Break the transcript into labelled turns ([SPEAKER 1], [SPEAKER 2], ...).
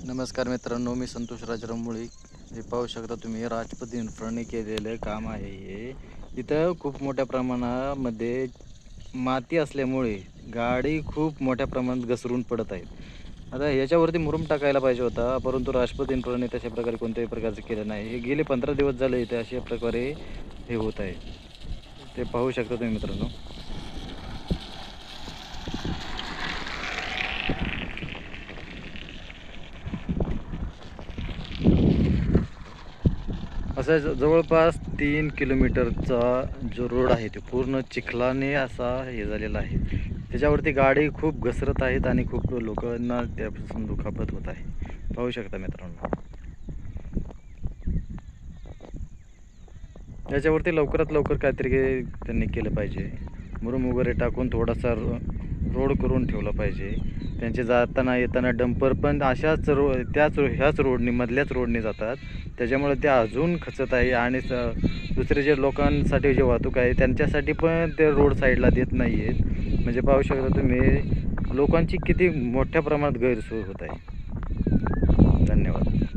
[SPEAKER 1] नमस्कार मित्रांनो, मी संतोष राजाराम मुळी. हे पाहू शकता तुम्ही राजपथ इन्फ्राने केलेलं काम आहे. हे इथं खूप मोठ्या प्रमाणामध्ये माती असल्यामुळे गाडी खूप मोठ्या प्रमाणात घसरून पडत आहेत. आता याच्यावरती मुरुम टाकायला पाहिजे होता, परंतु राजपथ इन्फ्राने तशा प्रकारे कोणत्याही प्रकारचं केलं नाही. हे गेले 15 दिवस झाले इथे अशा प्रकारे हे होत आहे. ते पाहू शकता तुम्ही मित्रांनो. असा जवळपास 3 किलोमीटरचा जो रोड आहे तो पूर्ण चिखलाने असा हे झालेला आहे. त्याच्यावरती गाडी खूप घसरत आहेत आणि खूप लोकांना त्यापासून दुखापत होत आहे. पाहू शकता मित्रांनो. याच्यावरती लवकरात लवकर काहीतरी त्यांनी केलं पाहिजे. मुरुम वगैरे टाकून थोडासा रोड करून ठेवला पाहिजे. त्यांचे जाताना येताना डंपर पण अशाच ह्याच रोडनी मधल्याच रोडने जातात. त्याच्यामुळे ते अजून खचत आहे आणि दुसरे जे लोकांसाठी जे वाहतूक आहे त्यांच्यासाठी पण ते रोड साईडला देत नाही आहेत. म्हणजे पाहू शकता तुम्ही लोकांची किती मोठ्या प्रमाणात गैरसोय होत आहे. धन्यवाद.